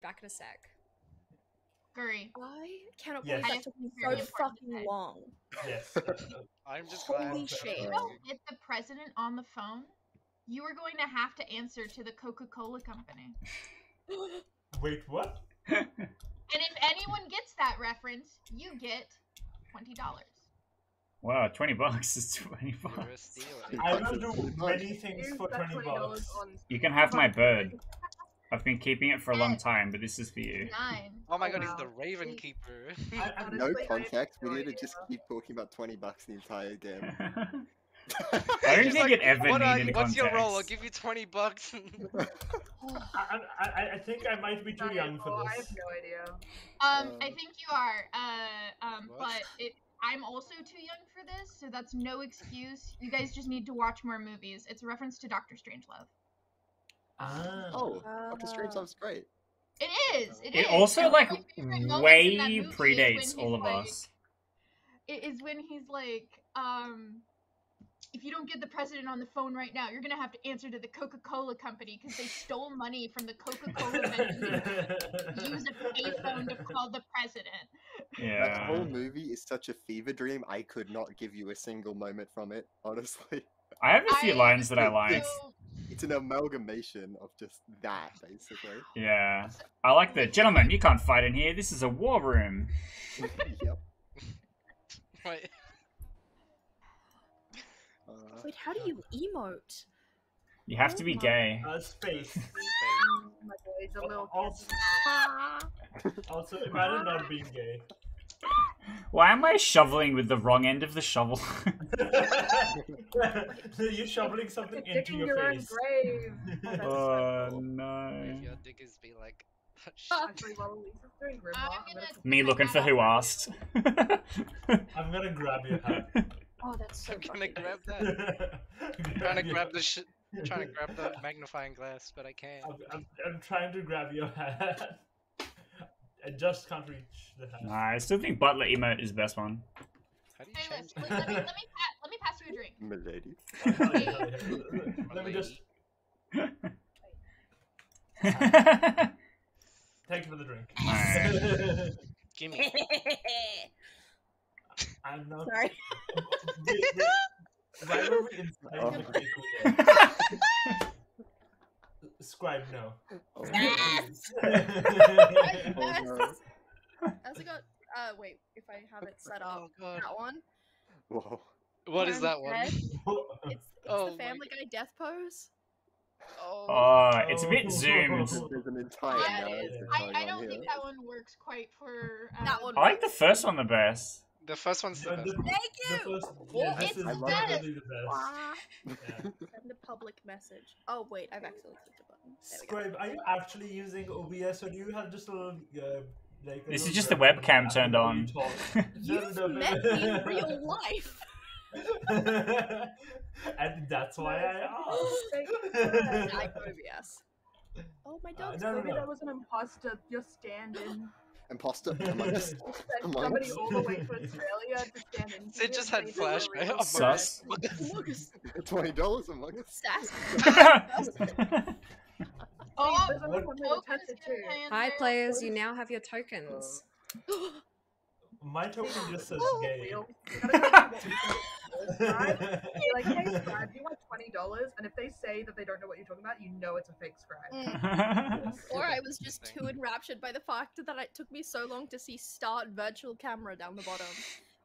back in a sec. Guri. I cannot Yes. believe that took me Very so important fucking to say. long. Yes. I'm just Holy glad. shit. If you don't get the president on the phone, you are going to have to answer to the Coca-Cola company. Wait, what? And if anyone gets that reference, you get $20. Wow, $20 is $20. You're a stealer. I will do many things Use for that $20. on You can have my bird. I've been keeping it for a long Ed. time, but this is for you. 9. Oh my Oh, god, he's wow. the Raven See, Keeper. honestly, No I have context. We no need to idea. just keep talking about $20 the entire game. I don't He's think like, it ever what are needed you? What's your role? I'll context. give you $20. I think I might be too young for I have this. no idea. I think you are. What? But I'm also too young for this, so that's no excuse. You guys just need to watch more movies. It's a reference to Doctor Strangelove. Ah. Oh, Doctor Strangelove's great. It is. It It is. also, And like, one of my favorite moments in that way movie is predates when all he's of like- us. It is when he's like, if you don't get the president on the phone right now, you're gonna have to answer to the Coca-Cola company because they stole money from the Coca-Cola vending to use a payphone to call the president. That Yeah. whole movie is such a fever dream. I could not give you a single moment from it, honestly. I have a few lines that I like. So, It's an amalgamation of just that, basically. Yeah. I like the, gentlemen, you can't fight in here. This is a war room. Yep. Wait. Wait, how do you emote? You have to be gay. Space. Oh my god, he's a little kid. Also, imagine not being gay. Why am I shoveling with the wrong end of the shovel? You're shoveling something You're into digging your your own face. grave. Oh, that's Oh so cool. no. Your diggers be like, Actually, while Elisa's doing Grimlock, I'm I'm gonna- gonna Me looking for who asked. I'm gonna grab your hat. Oh, that's so I'm gonna fucking grab that. Trying to your grab hat. the trying to grab the magnifying glass, but I can't. I'm trying to grab your hat. I just can't reach the hat. Nah, I still think Butler emote is the best one. How do you Anyways, change let me pass you a drink. Milady. Let me just thank you for the drink. Alright. Gimme. I'm not. Sorry. Why were we inside Oh. the cake? Scribe, no. Oh, Please. oh no. I also got, wait, if I have it set up, Oh god. that one. Whoa. What is that one? Dead. It's Oh the my Family Guy death pose. Oh, it's a bit zoomed. There's an entire Yeah, it narrative is. going I on don't here. think that one works quite for That one. I like the first one the best. The first one's the best. Thank The you! first, yeah, this It's is I love definitely the best. Wah. Yeah. Send a public message. Oh, wait, I've accidentally clicked a button. There we go. Scribe, are you actually using OBS or do you have just a little like? A This is little just the webcam webcam turned where on. you talk? You've No. met me in real life. And that's why I I asked. go OBS. Oh, my dog's no, Maybe no. that was an imposter. You're standing. Imposter amongst. You sent Amongst. somebody all the way to Australia to stand in. It just had flashback. Oh, Sus. $20 among us. Sass. Oh, There's only one way to touch it too. Hi, players. You now have your tokens. My token just says Oh, gay. real. You gotta go to Scribe. Be like, hey, Scribe, do you want $20? And if they say that they don't know what you're talking about, you know it's a fake Scribe. Or I was just too enraptured by the fact that it took me so long to see start virtual camera down the bottom.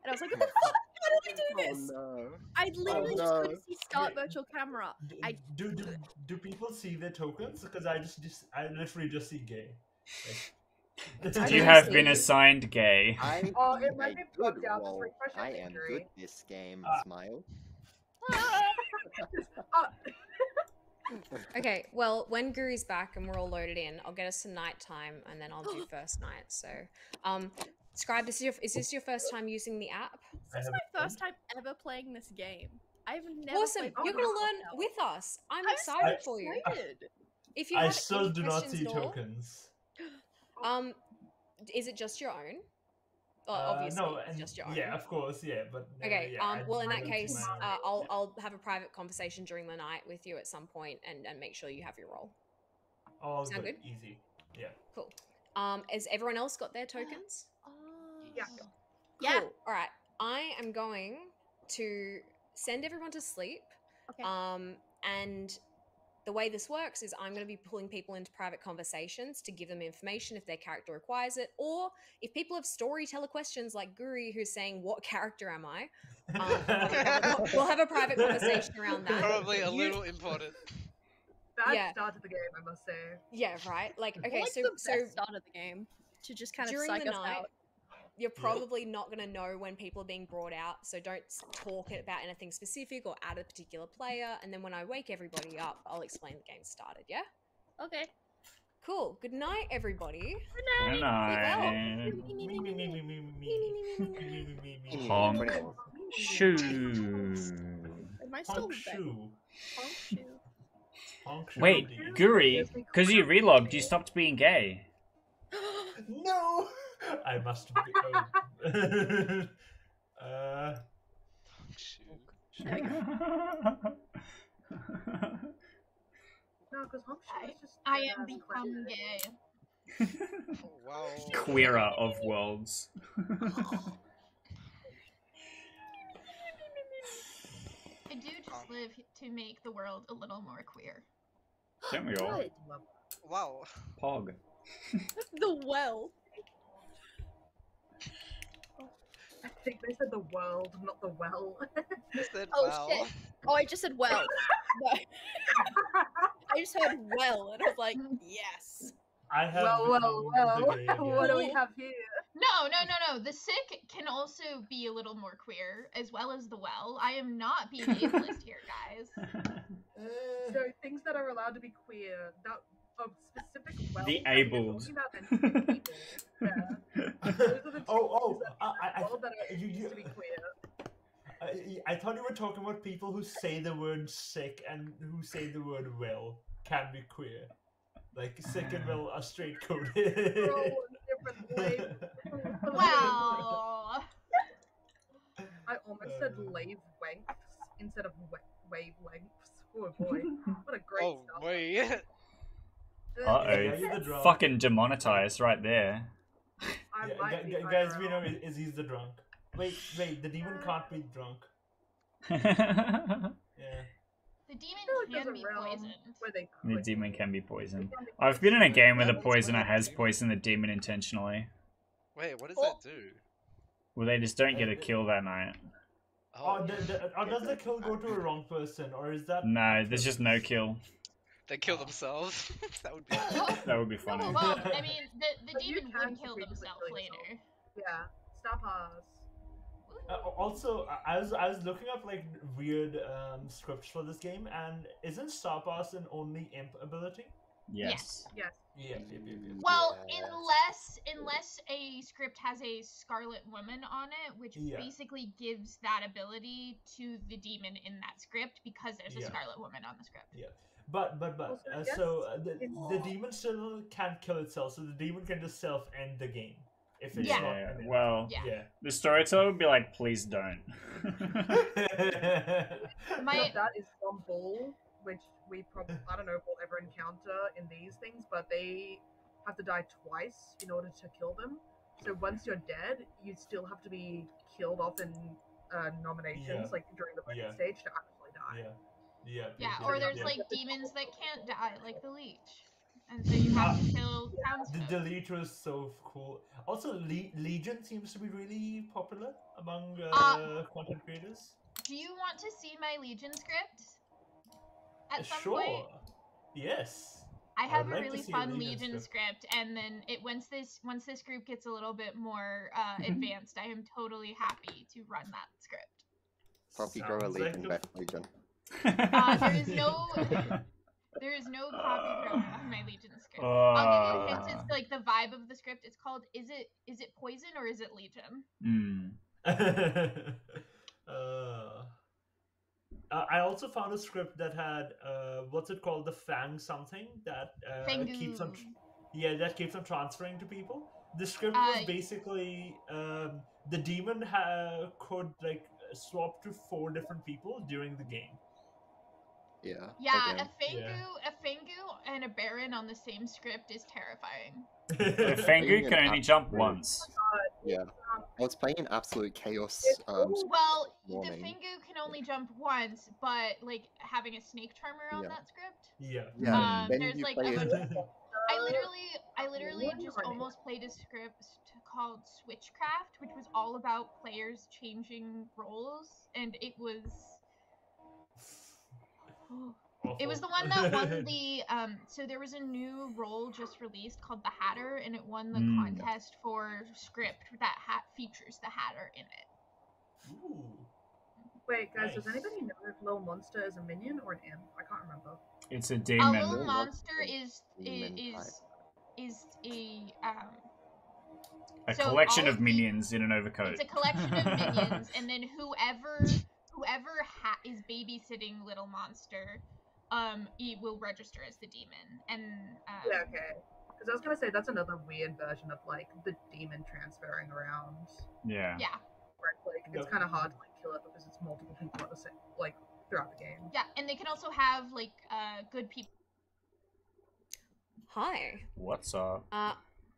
And I was like, what the fuck? How did we do this? Oh no. I literally just no. couldn't see start virtual camera. I- Do people see their tokens? Because I literally just see gay. Like, You have been assigned gay. I Oh, it am might a be good plugged out. Just role. refresh your I am victory. good this game, smile. Okay, well, when Guri's back and we're all loaded in, I'll get us to nighttime and then I'll do first night. So, Scribe, is this your first time using the app? This is my first time ever playing this game. I've never Awesome! played You're before. gonna learn with us. I'm I'm excited so for you. Excited. If you I have still any do not questions see at all, tokens. is it just your own? Obviously, No, it's and just your own. yeah, of course, yeah, but Okay. yeah, Well, in I that don't see case, my own. I'll have a private conversation during the night with you at some point and make sure you have your role. All sound good, good? easy, yeah. Cool. Has everyone else got their tokens? Yeah. Yeah. Cool. All right. I am going to send everyone to sleep. Okay. And the way this works is I'm going to be pulling people into private conversations to give them information if their character requires it, or if people have storyteller questions like Guri, who's saying, "What character am I?" We'll have a private conversation around that. Probably a little important. Bad Yeah. start to the game, I must say. Yeah. Right. Like, I okay. like So the best start of the game to just kind of during psych the us night, out. you're probably not going to know when people are being brought out, so don't talk about anything specific or add a particular player. And then when I wake everybody up, I'll explain the game started. Yeah. Okay. Cool. Good night, everybody. Good night. Honk. Shoo. Am I still Honk back? shoe. Honk shoe. Honk shoe Wait, indeed. Guri, because you relogged, you stopped being gay. No! I must be. Oh. Shoot. No, because honk shoe is just. I am become gay. Oh, wow. Queerer of worlds. I do just live to make the world a little more queer. Don't we all? Good. Wow. Pog. The well. I think they said the world, not the well. You said Oh, wow. shit. Oh, I just said well. No. I just heard well, and I was like, yes. I have. well. become the gay What do we again. have here? No. The sick can also be a little more queer, as well as the well. I am not being ableist here, guys. So things that are allowed to be queer, that of specific well. The abled. People. Yeah. Those are the Oh, things that I well that are you- used to be queer. I thought you were talking about people who say the word sick and who say the word well can be queer. Like sick and well are straight coded. They're all different ways. Well, I almost said lave wanks instead of wavelengths. Oh boy, what a great Oh, start. wait. Yeah, Uh-oh. you're the drunk. Fucking demonetized right there. I Yeah, might be guys, we IRL. know is he's the drunk. Wait, the demon can't be drunk. The Yeah. the demon I feel like can there's be a realm poisoned. where they could demon can be poisoned. They can be I've been in a game where the That's poisoner what has they do. poisoned the demon intentionally. Wait, what does Oh. that do? Well, they just don't get a kill that night. Or does the kill go to a wrong person, or is that? No, there's just no kill. They kill themselves. That would be. That would be funny. Well, I mean, the But you demon can would kill strategically himself kill yourself. later. Yeah, stop us. Also, I was looking up like weird scripts for this game, and isn't Star Pass an only imp ability? Yes. Yes. Yeah. Well, Yes. unless a script has a Scarlet Woman on it, which Yeah. basically gives that ability to the demon in that script because there's a Yeah. Scarlet Woman on the script. Yeah. But Also, so yes, the demon still can't kill itself, so the demon can just self end the game if it's Yeah. not. Yeah, an imp. well, Yeah. Yeah. the storyteller would be like, please don't. My That is some bull, which we probably I don't know if we'll ever encounter in these things, but they have to die twice in order to kill them. So once you're dead, you still have to be killed off in nominations, Yeah. like during the voting Yeah. stage, to actually die. yeah, or there's like demons that can't die, like the leech, and so you have to kill The townsfolk. delete was so cool. Also, Legion seems to be really popular among content creators. Do you want to see my Legion script? At some Sure. point, Yes. I I have would a like to really see a fun Legion Legion script, and then once this group gets a little bit more advanced, I am totally happy to run that script. Poppy grow a Sounds like legion, a- best legion. There is no copy grower on my Legion script. I'll give you hints. It's like the vibe of the script. It's called is it poison or is it Legion? I also found a script that had what's it called, the Fang something that keeps on Fangu. that keeps on transferring to people. The script was basically the demon could like swap to 4 different people during the game. Yeah. Yeah, Okay. a Fangu and a Baron on the same script is terrifying. The Fangu can only jump once. Yeah. I was playing in Absolute Chaos. Well, the morning. Fangu can only jump once, but like having a snake charmer on Yeah. that script. Yeah. Yeah. Then There's you like play I literally just almost played a script called Switchcraft, which was all about players changing roles, and it was it was the one that won the so there was a new role just released called the Hatter, and it won the contest for script that features the Hatter in it. Ooh. Wait, guys, does Nice. anybody know if Little Monster is a minion or an imp? I can't remember. It's a A demon. little monster is A so collection all of minions in an overcoat. It's a collection of minions, and then whoever is babysitting Little Monster, he will register as the demon. And Yeah, okay. Because I was gonna say that's another weird version of like the demon transferring around. Yeah. Yeah. Right, like it's kind of hard to like kill it because it's multiple people at the same like throughout the game. Yeah, and they can also have like good people. Hi. What's up?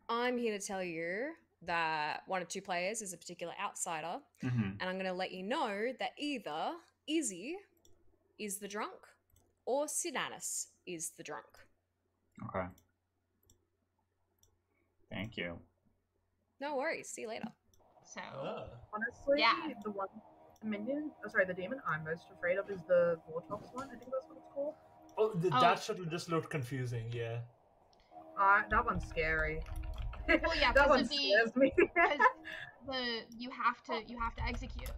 I'm here to tell you that one of two players is a particular outsider, and I'm going to let you know that either Izzy is the drunk or Sidanis is the drunk. Okay. Thank you. No worries. See you later. So honestly, the demon I'm most afraid of is the Vortox one. I think that's what it's called. Oh, that should just look confusing. Yeah. That one's scary. Well, yeah, that because one of scares me. you have to execute.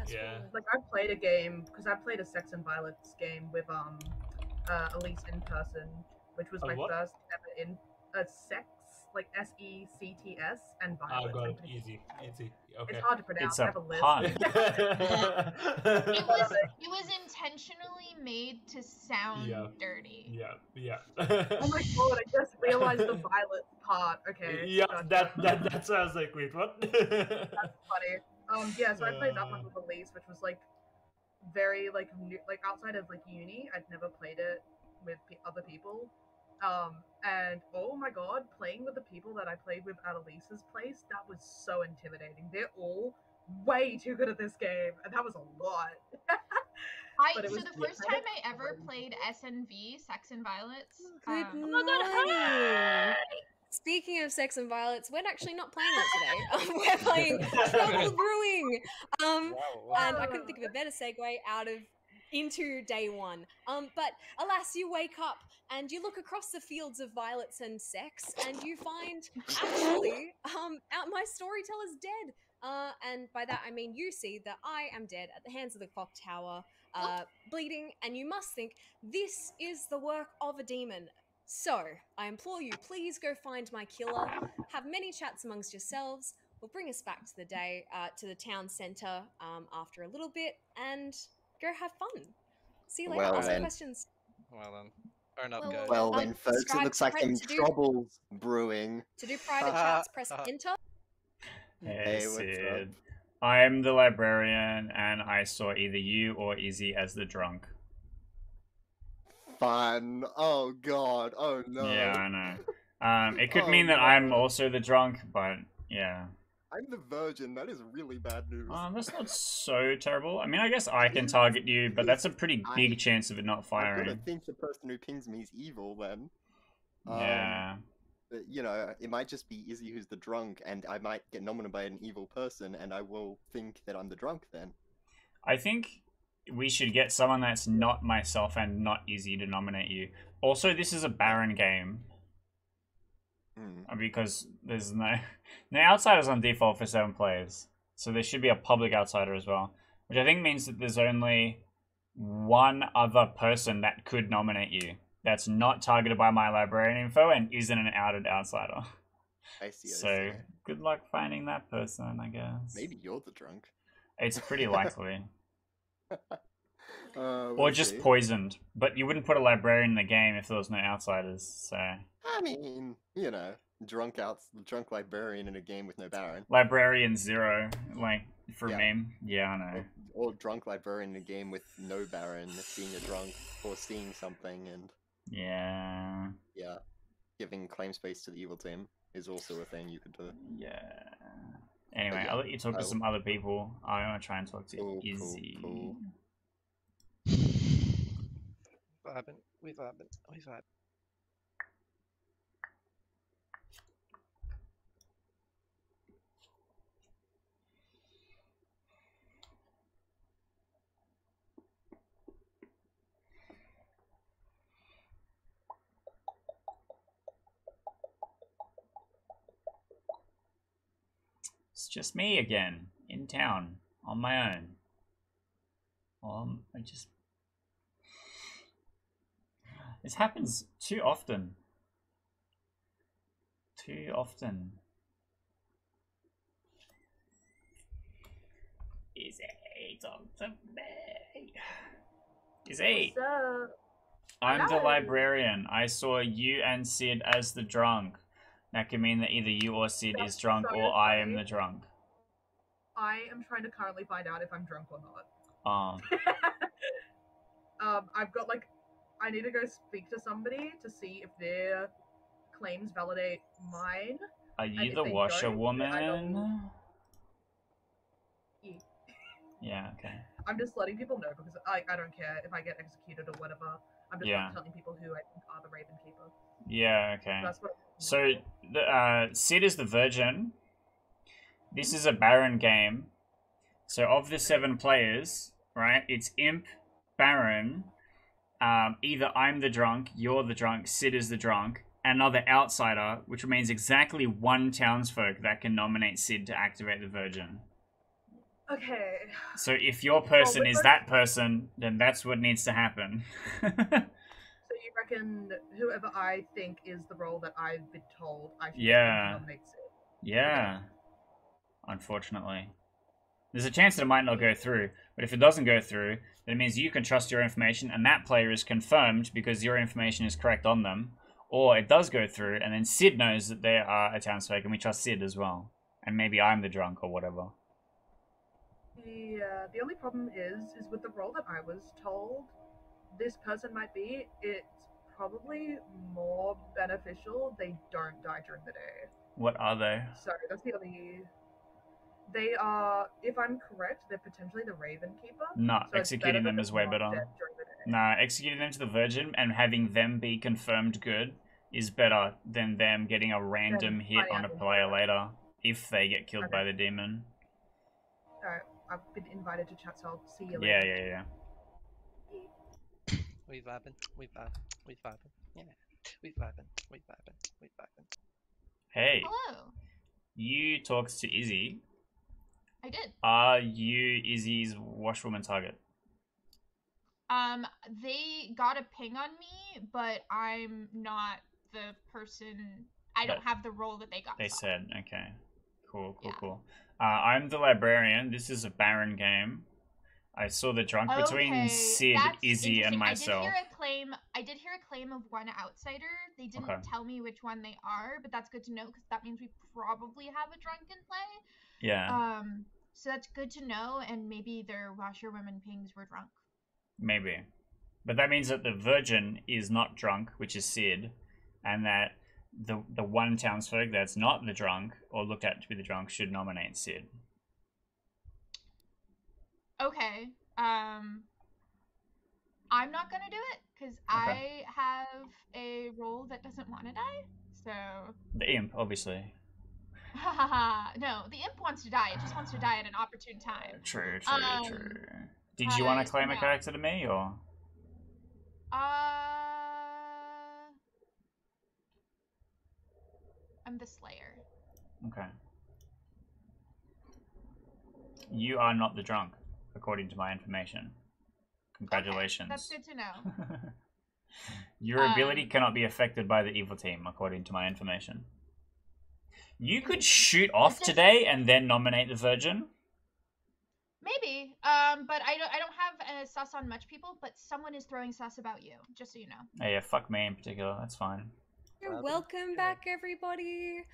Yeah. Like I played a game because I played a Sex and Violence game with Elise in person, which was my first ever in sex, like SECTS and violence. Oh, got it. Easy. Okay. It's hard to pronounce. It's a pun. It was intentionally made to sound dirty. Yeah. Oh my god! I just realized the violence part. Okay. Yeah, gotcha. that's why I was like, wait, what? That's funny. Yeah. So I played that one with Elise, which was like very like new, like outside of like uni. I'd never played it with other people. And oh my god, playing with the people that I played with at Elise's place, that was so intimidating. They're all way too good at this game, and that was a lot. So the first time I ever played SNV, Sex and Violence. Good morning. Speaking of sex and violence, we're actually not playing that today. We're playing Trouble Brewing. And I couldn't think of a better segue into day one. But alas, you wake up and you look across the fields of violets and sex, and you find actually, my storyteller's dead. And by that I mean you see that I am dead at the hands of the Clocktower, bleeding, and you must think this is the work of a demon. So, I implore you, please go find my killer, have many chats amongst yourselves, we'll bring us back to the day, to the town centre after a little bit, and go have fun. See you later, ask some questions. Well then. Or not good. Well then, folks, it looks like some trouble's brewing. To do private chats, press enter. Hey, Sid. I'm the librarian, and I saw either you or Izzy as the drunk. Fun. Oh god. Oh no. Yeah, I know. It could mean that I'm also the drunk, but yeah. I'm the virgin. That is really bad news. That's not so terrible. I mean, I guess I can target you, but that's a pretty big chance of it not firing. I'm gonna think the person who pings me is evil then. Yeah. But, you know, it might just be Izzy who's the drunk, and I might get nominated by an evil person, and I will think that I'm the drunk then. I think we should get someone that's not myself and not Izzy to nominate you. Also, this is a Baron game. Because there's no outsiders on default for 7 players. So there should be a public outsider as well. Which I think means that there's only one other person that could nominate you. That's not targeted by my librarian info and isn't an outed outsider. I see. So good luck finding that person, I guess. Maybe you're the drunk. It's pretty likely. Or just poisoned. But you wouldn't put a librarian in the game if there was no outsiders, so... I mean, you know, drunk librarian in a game with no Baron. Librarian 0, like, for meme. Yeah, I know. or drunk librarian in a game with no Baron being a drunk or seeing something, and Yeah. yeah, giving claim space to the evil team is also a thing you could do. Yeah. Anyway, yeah, I'll let you talk to some other people. I want to try and talk to Cool, Izzy. cool. Vibing. We vibing. We vibing. It's just me again, in town, on my own. This happens too often. Too often. Izzy, talk to me. Izzy, What's up? I'm the Hello. librarian. I saw you and Sid as the drunk. That could mean that either you or Sid is drunk, so or I am funny. the drunk. I am trying to currently find out if I'm drunk or not. I've got like, I need to go speak to somebody to see if their claims validate mine. Are And you if the they don't, washerwoman? Yeah. Yeah, okay. I'm just letting people know because I don't care if I get executed or whatever. I'm just not telling people who I think are the Raven Keeper. Yeah, okay. That's what So, Sid is the Virgin. This is a Baron game. So, of the 7 players, right, it's Imp, Baron, either I'm the drunk, you're the drunk, Sid is the drunk, another outsider, which means exactly 1 townsfolk that can nominate Sid to activate the Virgin. Okay. So if your person is that person, then that's what needs to happen. So you reckon whoever I think is the role that I've been told I should nominate Sid? Yeah. Okay. Unfortunately. There's a chance that it might not go through, but if it doesn't go through, then it means you can trust your information and that player is confirmed because your information is correct on them. Or it does go through and then Sid knows that they are a townsfolk and we trust Sid as well. And maybe I'm the drunk or whatever. Yeah, the only problem is with the role that I was told this person might be, it's probably more beneficial they don't die during the day. What are they? So that's the only... They are, if I'm correct, they're potentially the Raven Keeper. No, so executing them is way better. No, executing them to the Virgin and having them be confirmed good is better than them getting a random hit on a player later if they get killed by the demon. Alright, I've been invited to chat, so I'll see you later. Yeah. We vibing. We vibing. We vibing. Yeah. We vibing. We vibing. We vibing. Hey. Hello. You talked to Izzy. I did. Are you Izzy's washwoman target? They got a ping on me, but I'm not the person. I don't have the role that they got. They said, okay. Cool. I'm the librarian. This is a Baron game. I saw the drunk between Sid, Izzy, and myself. I did hear a claim of 1 outsider. They didn't tell me which one they are, but that's good to know because that means we probably have a drunk in play. Yeah. So that's good to know, and maybe their washerwomen pings were drunk. Maybe. But that means that the Virgin is not drunk, which is Sid, and that the 1 townsfolk that's not the drunk, or looked at to be the drunk, should nominate Sid. Okay. I'm not gonna do it, because I have a role that doesn't want to die, so... The Imp, obviously. No, the Imp wants to die. It just wants to die at an opportune time. True. Did you want to claim a character to me, or? I'm the Slayer. Okay. You are not the drunk, according to my information. Congratulations. Okay, that's good to know. Your ability cannot be affected by the evil team, according to my information. You could shoot off today and then nominate the Virgin? Maybe, but I don't have a sus on much people, but someone is throwing sus about you, just so you know. Oh, yeah, fuck me in particular, that's fine. Welcome back, everybody.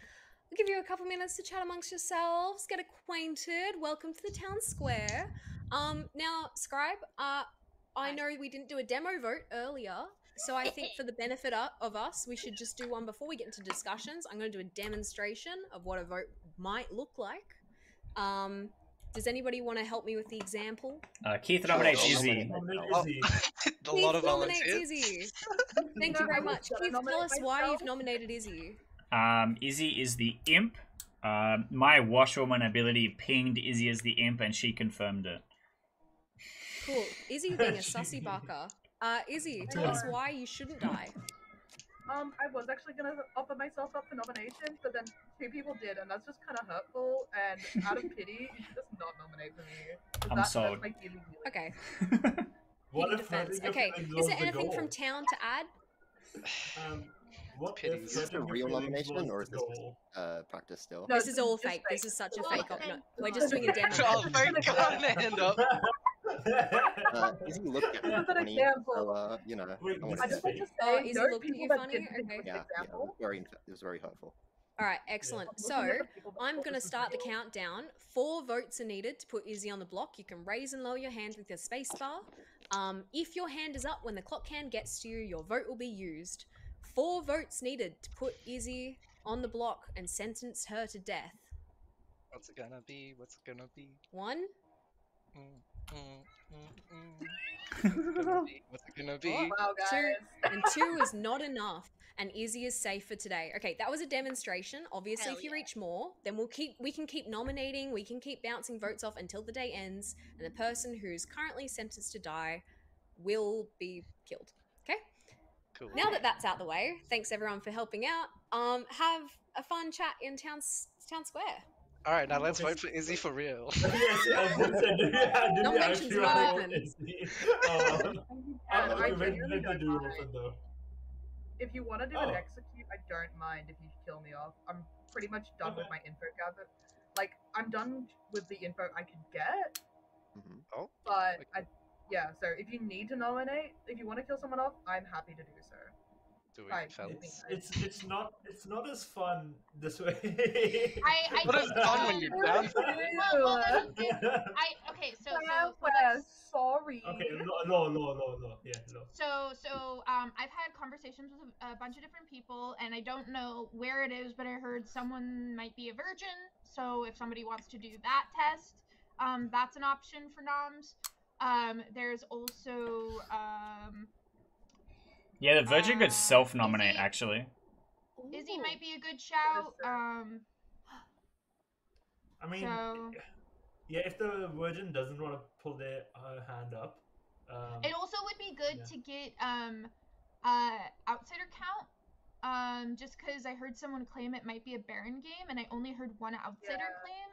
We'll give you a couple minutes to chat amongst yourselves, get acquainted. Welcome to the town square. Now, Scribe, I know we didn't do a demo vote earlier, so I think for the benefit of us, we should just do one before we get into discussions. I'm going to do a demonstration of what a vote might look like. Does anybody want to help me with the example? Keith nominates I'll Izzy. nominate Oh, Izzy. a lot of Keith nominates volunteers. Izzy. Thank you very much. Keith, tell us why you've nominated Izzy. Izzy is the imp. My washwoman ability pinged Izzy as the imp, and she confirmed it. Cool. Izzy being a sussy barker. Izzy, tell us why you shouldn't die. I was actually gonna offer myself up for nomination, but then 2 people did, and that's just kind of hurtful. And out of pity, you should just not nominate for me. I'm sold. That's my feeling. Okay. What if Defense. hurting Okay. your feelings Is was there the anything goal? from town to add? What Pity. if Is this a hurting your real feelings nomination, was or is the this goal? practice still? No, This is all just fake. This is such a Oh, fake. thank No, God. we're just doing a demo. Oh, thank God, hand up. Izzy looked at me This is an funny, example. so you know. Wait, I wanna I this just is like to fake. Oh, say, Izzy note looked at people you that funny? didn't think Okay. of this Yeah, it example. was very hurtful. All right, excellent. I'm So looking at the people that I'm thought going to this was start the real. countdown. 4 votes are needed to put Izzy on the block. You can raise and lower your hand with your space bar. If your hand is up when the clock hand gets to you, your vote will be used. 4 votes needed to put Izzy on the block and sentence her to death. What's it gonna be? What's it gonna be? 1. What's it gonna be? Oh, Wow, 2, guys. and 2 is not enough, and Izzy is safe for today. Okay, that was a demonstration. Obviously, Hell if you yeah. reach more, then we can keep nominating, we can keep bouncing votes off until the day ends, and the person who's currently sentenced to die will be killed. Okay? Cool. Now that that's out the way, thanks everyone for helping out. Have a fun chat in town square. All right, now let's Okay. vote for Izzy for real. Yes, I was gonna say, do we Nominations actually not want open. Izzy? I Okay, when genuinely did don't do mind. open though? If you want to do Oh. an execute, I don't mind if you kill me off. I'm pretty much done with Okay. my info gather. Like, I'm done with the info I can get, Mhm. Oh, but okay. yeah, so if you need to nominate, if you want to kill someone off, I'm happy to do so. Do we, Alright, fellas? It's not as fun this way. I What is fun when you're down for it? Well, okay, so Sorry. Okay, low. Yeah, low. So I've had conversations with a bunch of different people, and I don't know where it is, but I heard someone might be a virgin. So if somebody wants to do that test, that's an option for noms. There's also Yeah, the Virgin could self-nominate, Izzy- actually. Izzy might be a good shout. I mean, So yeah, if the virgin doesn't want to pull their hand up, it also would be good yeah. to get outsider count. Just because I heard someone claim it might be a Baron game, and I only heard one outsider Yeah. claim.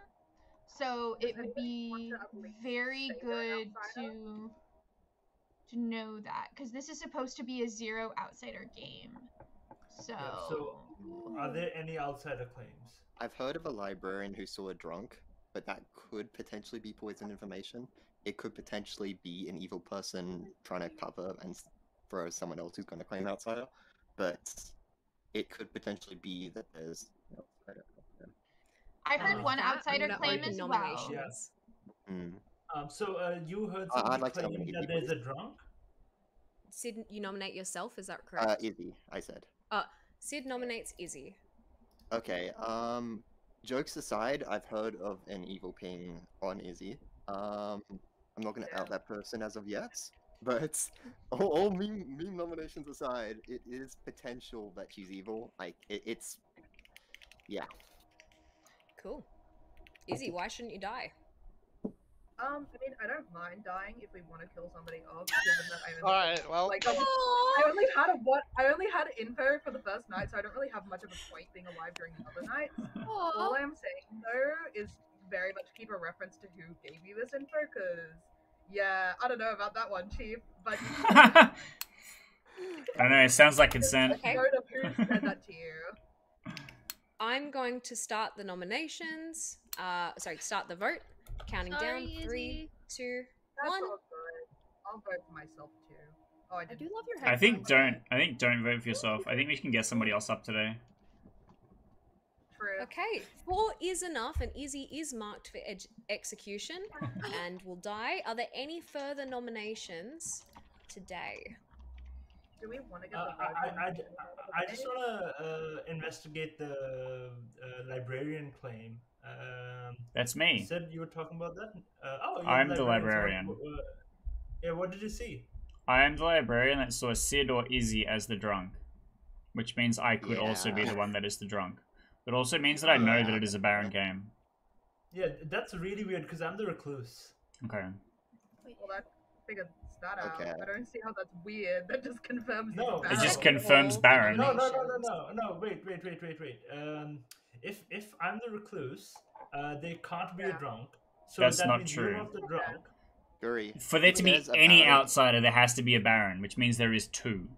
So Does it would anybody want be to at least very say they're an good outsider? to know that, because this is supposed to be a 0 outsider game. So, Yeah, so are there any outsider claims? I've heard of a librarian who saw a drunk, but that could potentially be poison information. It could potentially be an evil person trying to cover and throw someone else who's going to claim outsider, but it could potentially be that there's an outsider. I heard With one that, I'm outsider gonna claim open as well. nominations. Mm. So you heard I'd somebody like to claiming nominate that Izzy, there's a drunk? Sid, you nominate yourself, is that correct? Izzy, I said. Sid nominates Izzy. Okay, jokes aside, I've heard of an evil ping on Izzy. I'm not gonna out that person as of yet, but all meme nominations aside, it is potential that she's evil. Like, it's... Yeah. Cool. Izzy, why shouldn't you die? I mean, I don't mind dying if we want to kill somebody off, given that I only Alright, well, like I only had info for the first night, so I don't really have much of a point being alive during the other nights. All I'm saying though is very much keep a reference to who gave you this info, because yeah, I don't know about that one, Chief, but I don't know, it sounds like consent. Okay. note of who said that to you. I'm going to start the nominations. Start the vote. Counting Sorry, down. Izzy. 3, 2, That's 1. all good. I'll vote for myself too. Oh, I I did. do love your I headphones. think don't vote for yourself. I think we can get somebody else up today. True. Okay, 4 is enough, and Izzy is marked for execution and will die. Are there any further nominations today? Do we want to get Uh, the I, virgin? I, I just want to investigate the librarian claim. That's me. Sid, you were talking about that? Oh, you're I'm the the librarian. librarian. Yeah, what did you see? I am the librarian that saw Sid or Izzy as the drunk, which means I could also be Yeah. the one that is the drunk. It also means that I know that Yeah. it is a Baron game. Yeah, that's really weird because I'm the recluse. Okay. Well, that figures that out. Okay. I don't see how that's weird. That just confirms No, it's It just Baron. confirms All Baron. No, nominations. no. Wait. If I'm the recluse, they can't be a Yeah. drunk. So That's that not means true. you're not the drunk. Guri. For there if to be there's a any Baron- outsider, there has to be a Baron, which means there is 2.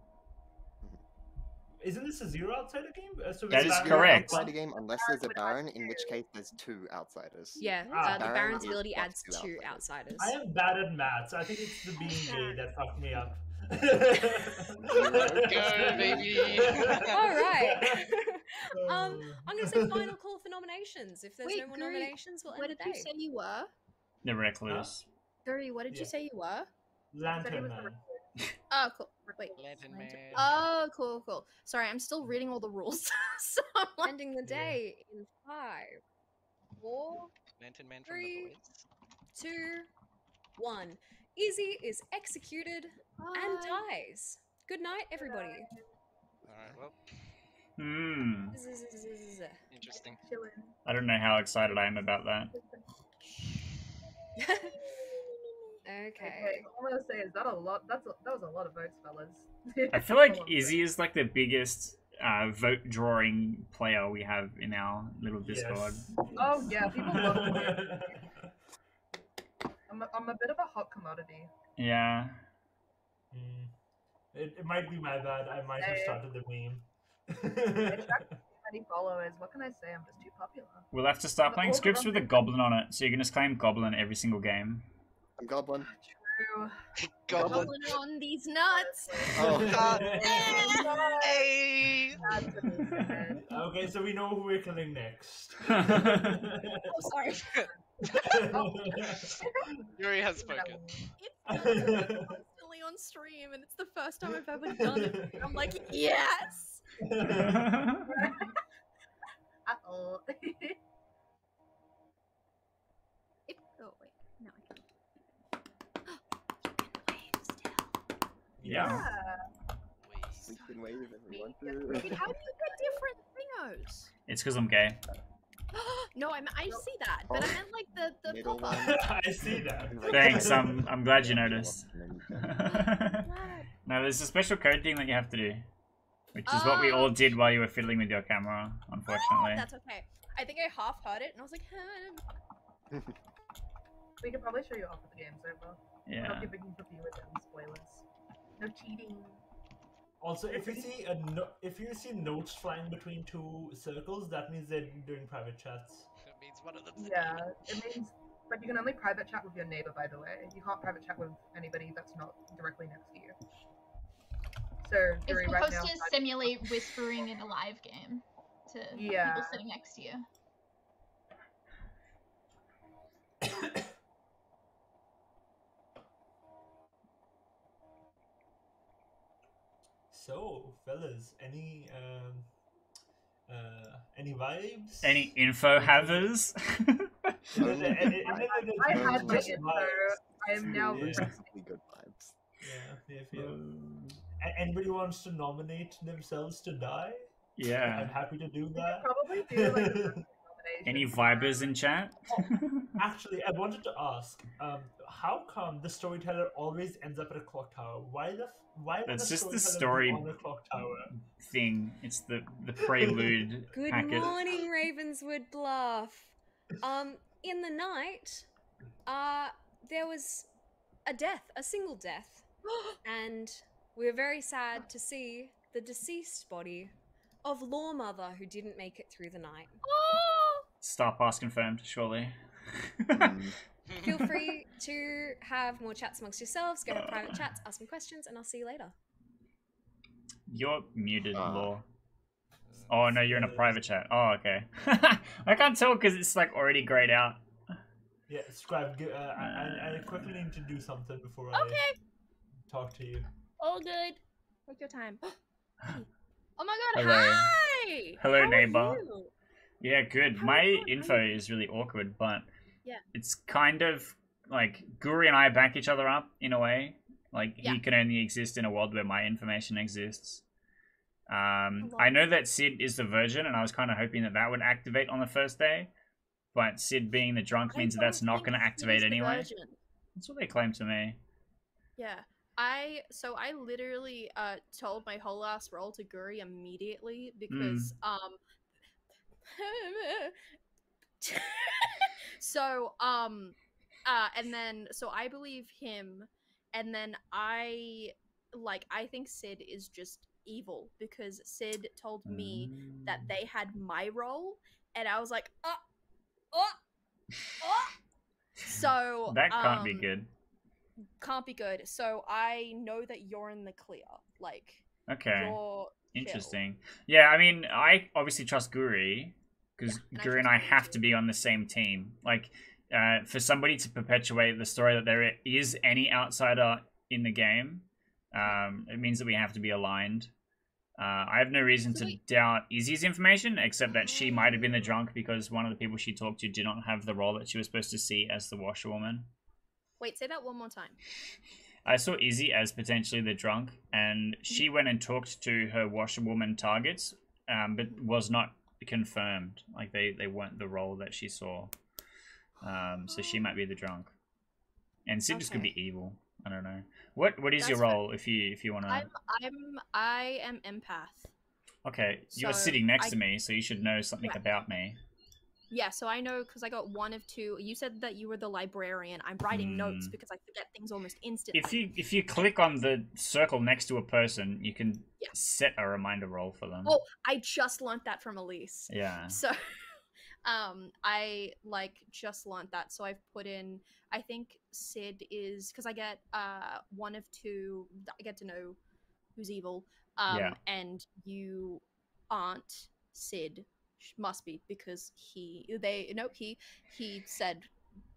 Isn't this a zero outsider game? So That it's is Baron correct. and Outsider game, unless there's a would Baron, have in which two. case there's 2 outsiders. Yeah, Ah, the Baron Baron's is ability plus adds 2 2 outsiders. outsiders. I am bad at maths. I think it's the being gay that fucked me up. Go, baby. All right. I'm gonna say final call for nominations. If there's Wait, no more Guri, nominations, we'll What end did the you day. say you were? The recluse. Guri, what did Yeah. you say you were? Lantern was the Man. Oh, cool. Wait. Lantern Man. Oh, cool. Sorry, I'm still reading all the rules. So I'm like, Ending the day in 5, 4, Lantern Man from 3, the boys. 2, 1. Izzy is executed and dies. Good night, everybody. Alright, well, interesting. Chilling. I don't know how excited I am about that. Okay. All I'm gonna say is that was a lot of votes, fellas. I feel like Izzy is like the biggest vote drawing player we have in our little Discord. Yes. Oh yeah, people love it. I'm a bit of a hot commodity. Yeah. It might be my bad. I might have started the meme. I attract many followers. What can I say? I'm just too popular. We'll have to start playing scripts with a goblin on it, so you can just claim goblin every single game. I'm Goblin. True. Goblin. Goblin on these nuts. Oh, Hey! That's amazing. Okay, so we know who we're killing next. Oh, sorry. Yuri has spoken. It's constantly on stream, and it's the first time I've ever done it. I'm like, yes. Uh-oh. Oh wait, no. Yeah. we can wave if we want Wait, to. how do you get different thingos? It's because I'm gay. No, I see that, but I meant like the Middle pop-up. one. I see that. Thanks, I'm glad you noticed. Glad. No, there's a special code thing that you have to do. Which is what we all did while you were fiddling with your camera, unfortunately. That's okay. I think I half heard it, and I was like, We could probably show you off at the game's over. Yeah. Not giving the viewers any spoilers. No cheating. Also, if you see notes flying between 2 circles, that means they're doing private chats. That means one of them's Yeah, it means. But you can only private chat with your neighbor, by the way. You can't private chat with anybody that's not directly next to you. So, It's Guri, supposed right now, to simulate whispering in a live game to Yeah. people sitting next to you. So, fellas, any vibes? Any info havers? I had my Just info. vibes. I am now Yeah. requesting. Good vibes. Yeah. Anybody wants to nominate themselves to die? I'm Yeah. happy to do We that. could probably do like a nomination. Any vibers in chat? Actually, I wanted to ask, how come the storyteller always ends up at a clock tower? Why That's would just the storyteller be story on a clock tower? Thing. It's the prelude Good packet. morning, Ravenswood Bluff. In the night, there was a single death, and we were very sad to see the deceased body of Lawmother who didn't make it through the night. Star pass confirmed, surely. Feel free to have more chats amongst yourselves, go have private chats, ask me questions, and I'll see you later. You're muted, Law. Oh no, you're in a private chat. Oh, okay. I can't tell because it's like already grayed out. Yeah, Scribe, I quickly need to do something before I Okay, talk to you. all good. Take your time. Hey. Oh my god, Hello. hi! Hello, How neighbor. are you? Yeah, good. How My are you doing? info is really awkward, but Yeah. it's kind of like Guri and I back each other up in a way. Like Yeah. he can only exist in a world where my information exists. I love know that Sid is the virgin, and I was kind of hoping that that would activate on the first day. But Sid being the drunk I means that don't that's not think going to Sid activate is the anyway. virgin. That's what they claim to me. Yeah. So I literally told my whole ass roll to Guri immediately because so and then so I believe him, and then I think Sid is just evil because Sid told me that they had my role, and I was like, oh. So That can't be good. Can't be good. So I know that you're in the clear. Like, Okay. you're chill. Interesting. Yeah, I mean, I obviously trust Guri because and I Guri and trust I Guri have too. to be on the same team. Like, for somebody to perpetuate the story that there is any outsider in the game, it means that we have to be aligned. I have no reason So to wait. doubt Izzy's information, except that she might have been the drunk because one of the people she talked to did not have the role that she was supposed to see as the washerwoman. Wait, say that one more time. I saw Izzy as potentially the drunk, and she went and talked to her washerwoman targets, but was not confirmed. Like they weren't the role that she saw. So she might be the drunk, and Sid just could Okay. be evil. I don't know. What is your That's role if you wanna? I am empath. Okay, you are So sitting next to me, so you should know something about me. Yeah, so I know because I got one of two. You said that you were the librarian. I'm writing notes because I forget things almost instantly. If you click on the circle next to a person, you can Yeah. set a reminder roll for them. Oh, I just learnt that from Elise. Yeah. So I just learnt that. So I've put in, I think Sid is, because I get one of two, I get to know who's evil. Yeah. And you aren't Sid, must be, because he said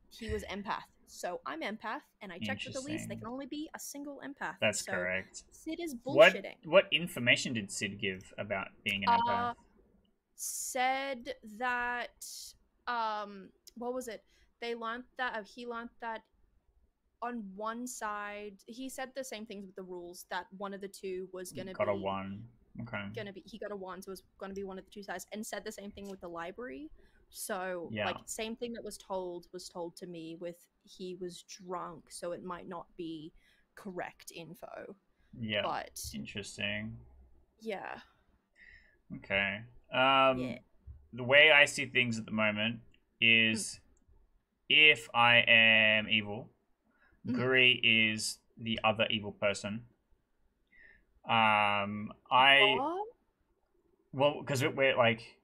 he was empath. So I'm empath, and I checked with Elise. They can only be a single empath. That's so correct. Sid is bullshitting. What information did Sid give about being an empath? Said that what was it? They learned that he learned that on one side he said the same things with the rules, that one of the two was gonna got be a 1. Okay. He got a 1, so it was gonna be one of the two sides, and said the same thing with the library. So Yeah. same thing that was told to me with he was drunk, so it might not be correct info. Yeah. But interesting. Yeah. Okay. Yeah. The way I see things at the moment is if I am evil, Guri is the other evil person. Well, because we're like,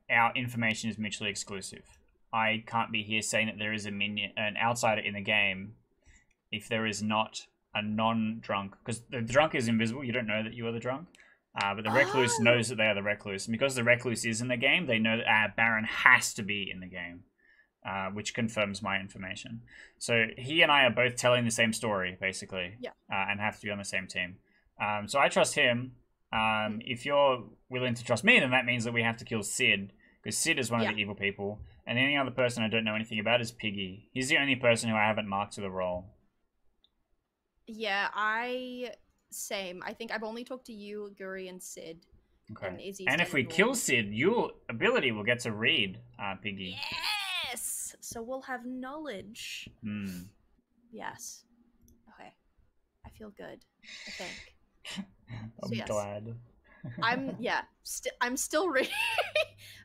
our information is mutually exclusive. I can't be here saying that there is an outsider in the game if there is not a non-drunk, because the drunk is invisible. You don't know that you are the drunk. But the recluse knows that they are the recluse. And because the recluse is in the game, they know that Baron has to be in the game, which confirms my information. So he and I are both telling the same story, basically, and have to be on the same team. So I trust him. If you're willing to trust me, then that means that we have to kill Sid, because Sid is one of the evil people. And the only other person I don't know anything about is Piggy. He's the only person who I haven't marked to the role. Yeah, same. I think I've only talked to you, Guri, and Sid. Okay. And if we kill Sid, your ability will get to read Piggy. Yes! So we'll have knowledge. Yes. Okay. I feel good, I think. I'm glad. I'm still reading.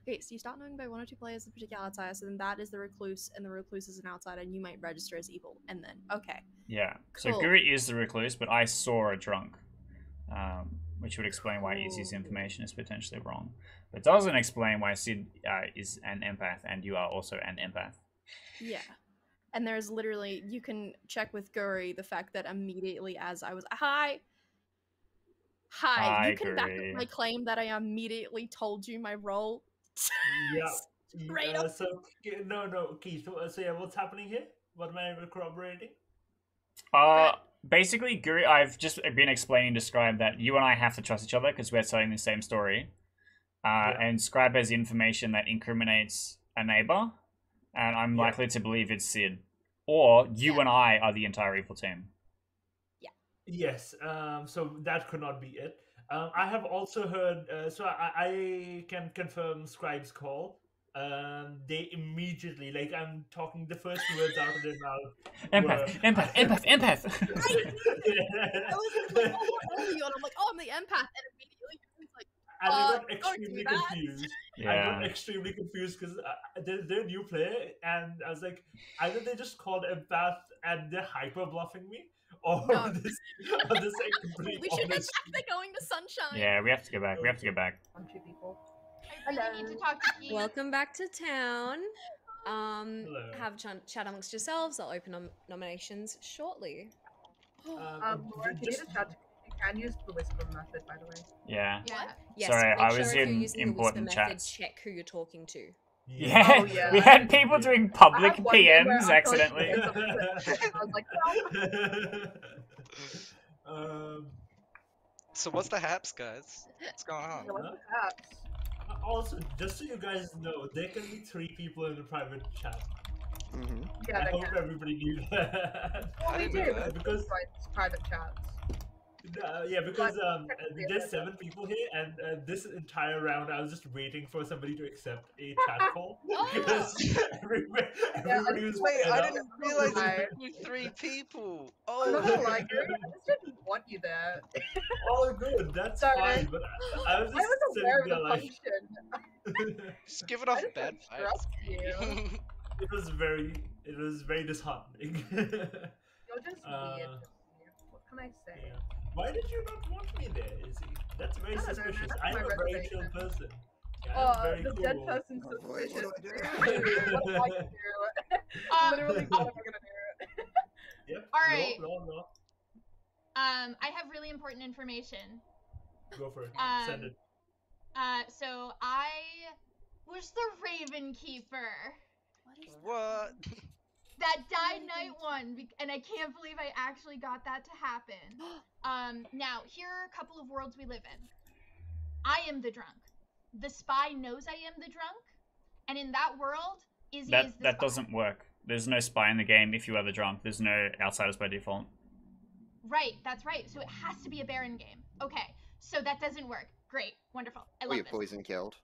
Okay, so you start knowing by 1 or 2 players a particular outsider, so then that is the recluse, and the recluse is an outsider, and you might register as evil, and then, okay. Yeah, cool. So Guri is the recluse, but I saw a drunk, which would explain why Izzy's information is potentially wrong. But it doesn't explain why Sid is an empath, and you are also an empath. Yeah. And there's literally, you can check with Guri the fact that immediately as I was, hi, Hi, I you can back up agree. my claim that I immediately told you my role. Yeah. Straight up. So no, Keith. So yeah, what's happening here? What am I corroborating? Uh, basically, Guru, I've just been explaining to Scribe that you and I have to trust each other because we're telling the same story. And Scribe has information that incriminates a neighbor, and I'm likely to believe it's Sid. Or you and I are the entire evil team. Yes. So that could not be it. I have also heard. So I can confirm Scribe's call. They immediately, like, I'm talking, the first words out of their mouth were Empath. I was like, oh, what role are you on? I'm like, oh, I'm the empath, and immediately he's like, and I got don't do extremely that. confused. I Yeah. got extremely confused because they're a new player, and I was like, either they just called empath and they're hyper bluffing me, or No. this like complete We should get honest. back to going to Sunshine. Yeah, we have to go back. We have to go back. I'm two people. I really need to talk to Keith. Welcome back to town. Hello. Have a chat amongst yourselves. I'll open nominations shortly. Lauren, can you just chat? You can use the whisper method, by the way. Yeah. Yeah. Yes, Sorry, make I sure was if you're in using the important whisper method, chats. check who you're talking to. Yeah, Oh, yeah. we had people doing public I have one game where PMs I thought accidentally. you said something, I was like, no. So what's the haps, guys? What's going on? Yeah, what the heck? Also, just so you guys know, there can be 3 people in the private chat. Mm-hmm. Yeah, I they hope can. everybody knew that. Well, I we didn't know do. that. Because private chats. yeah, because there's 7 people here, and this entire round I was just waiting for somebody to accept a chat call because everybody was Wait, fed I up. didn't realize Hi. there were 3 people. I'm not gonna Oh, lie, Gary, I just didn't want you there. All good, that's Sorry. fine. But I was I just was sitting aware of there the like function. just give it off I just bad don't trust you. vibes. it was very disheartening. You're just weird. Uh, What can I say? Yeah. Why did you not want me there, Izzy? That's very I don't know, man, suspicious. that's I'm my a very reputation. chill person. Yeah, Oh, I'm very the cool. dead person's Oh, boy, what suspicious. do I do? What am I gonna do? Literally, what am I gonna do? Yep. All right. No. I have really important information. Go for it. Send it. So I was the Raven Keeper. What? That died night one, and I can't believe I actually got that to happen. Now, here are a couple of worlds we live in. I am the drunk. The spy knows I am the drunk, and in that world, Izzy is the That spy. doesn't work. There's no spy in the game if you are the drunk. There's no outsiders by default. Right, that's right. So it has to be a Baron game. Okay, so that doesn't work. Great, wonderful. I Or love you're this. poisoned killed.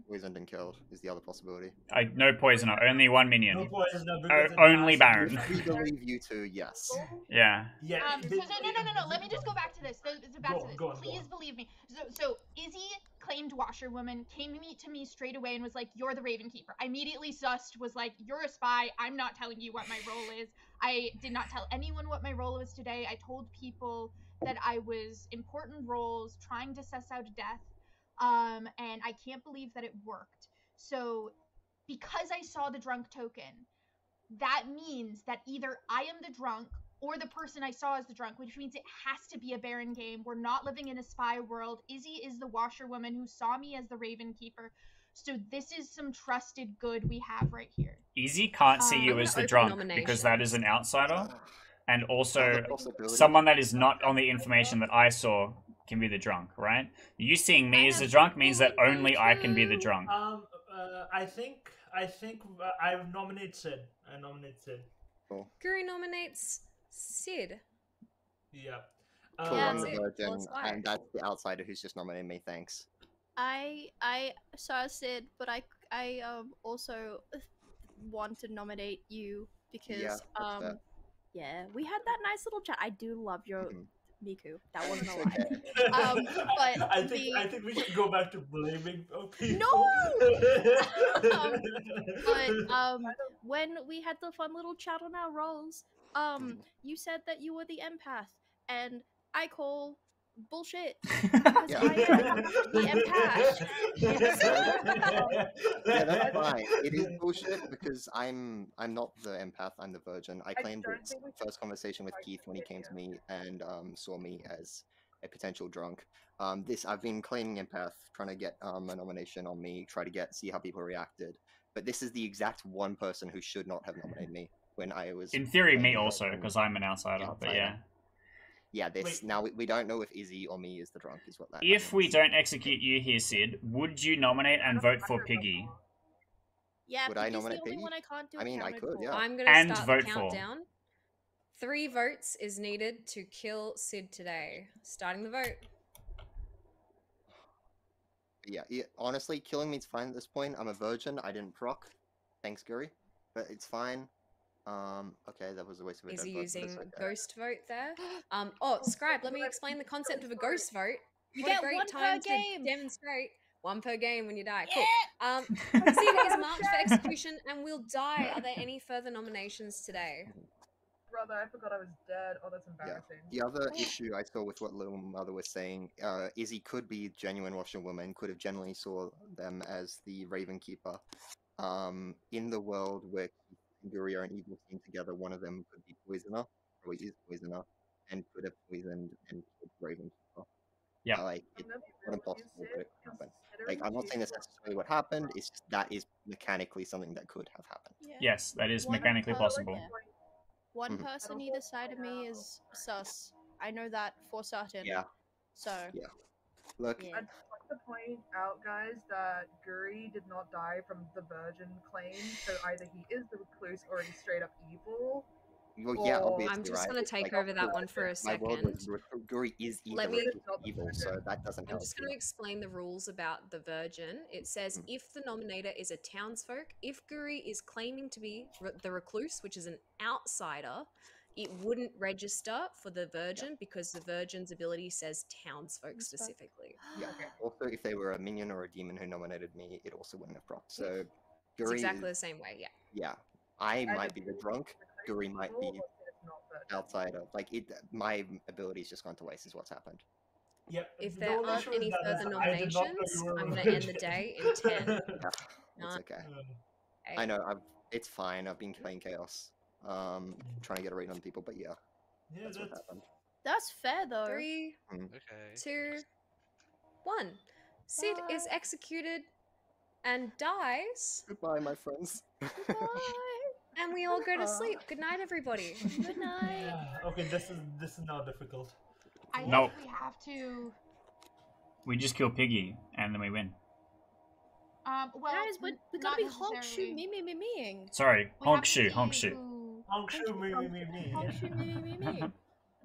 Poisoned and killed is the other possibility. No poisoner, only 1 minion. No poison, because it only has to Baron. be- We believe you two, yes. Yeah. Yeah. So no. Let me just go back to this. Go on. Please believe me. So Izzy claimed washerwoman, came to me straight away and was like, "You're the Raven Keeper." I immediately sussed, was like, "You're a spy. I'm not telling you what my role is." I did not tell anyone what my role was today. I told people that I was important roles, trying to suss out a death. And I can't believe that it worked. So because I saw the drunk token, that means that either I am the drunk or the person I saw as the drunk, which means it has to be a Baron game. We're not living in a spy world. Izzy is the washerwoman who saw me as the Raven Keeper. So this is some trusted good we have right here. Izzy can't see I'm you gonna as the open drunk because that is an outsider. And also, someone that is not on the information that I saw can be the drunk, right? You seeing me as the drunk means that only I can be the drunk. I think I nominate Sid. Guru nominates Sid. Yeah. Cool, Yeah, I'm the that's it. virgin, Well, it's fine. and that's the outsider who's just nominated me, thanks. I saw Sid, but I also want to nominate you because Yeah, that's fair. yeah, we had that nice little chat. I do love your Mhm. Miku. That wasn't a Okay. lie. But I think we should go back to blaming people. No! But when we had the fun little chat on our roles, you said that you were the empath, and I call bullshit because Yeah. I am the empath. Yeah, that's fine. It is bullshit because I'm not the empath. I'm the virgin. I claimed don't it think we should first conversation with fight Keith when he it, came to yeah. me and saw me as a potential drunk. I've been claiming empath, trying to get a nomination on me, see how people reacted. But this is the exact one person who should not have nominated me when I was. In theory, me playing also, because I'm an outsider. But yeah. Yeah, Wait. now we don't know if Izzy or me is the drunk, is what that If we means. don't execute you here, Sid, would you nominate and vote for Piggy? Yeah, Would I Piggy's nominate the only Piggy? one I can't do I mean, I accounted could, for. yeah. I'm gonna And start the vote for. countdown. 3 votes is needed to kill Sid today. Starting the vote. Yeah, honestly, killing me's fine at this point. I'm a virgin. I didn't proc. Thanks, Guri. But it's fine. Okay, that was a waste of a Is dead he vote, but using it's okay. ghost vote there? Scribe, let me explain the concept of a ghost vote. You What a get great one time per game. to demonstrate. 1 per game when you die. Yeah. Cool. Sid is marked for execution and will die. Are there any further nominations today? Brother, I forgot I was dead. Oh, that's Yeah. embarrassing. The other issue I saw with what Little Mother was saying, Izzy could be genuine washerwoman, could have generally saw them as the Raven Keeper. In the world where Keith and Guri are an evil team together, one of them could be Poisoner, or is Poisoner, and could have poisoned and killed Raven Keeper. Yeah. It's not impossible, but it could happen. I'm not saying that's necessarily what happened, it's just that is mechanically something that could have happened. Yeah. Yes, that is One mechanically per- possible. yeah. One Mhm. person either side of me is sus. I know that for certain. Yeah. So. Yeah. Look, Yeah. I'd like to point out, guys, that Guri did not die from the virgin claim, so either he is the recluse or he's straight up evil. well, yeah, or- obviously, I'm just right? gonna take Like, over that one for a my world second. was Guri is Let evil, me- evil, so that doesn't I'm help. just going to explain the rules about the virgin. It says if the nominator is a townsfolk, if Guri is claiming to be the recluse, which is an outsider, it wouldn't register for the virgin because the virgin's ability says townsfolk specifically. Yeah. Also, if they were a minion or a demon who nominated me, it also wouldn't have proc. So, It's Guri exactly is, the same way, yeah. yeah. I And might if be the it's drunk. Guri might evil, be or if it's not virgin. outside of like it. My ability's just gone to waste. Is what's happened. Yeah. If the there only aren't issue is any that further I did not know nominations, you were I'm a going to end the virgin. day in 10. Yeah, it's Nine, okay. eight. I know. It's fine. I've been playing chaos. Trying to get a read on people, but yeah, Yeah, that's what happened. That's fair though. 3, Okay. 2, 1. Sid is Bye. executed and dies, Goodbye, my friends. Bye. and we all go to sleep. Good night, everybody. Good night. Okay, this is now difficult. I No. think we have to. We just kill Piggy, and then we win. Well, Guys, but we not gotta be honk necessarily. shoe me meing. Sorry, We honk have to shoe, see honk shoe. who- Honk shoe, me. Honk shoe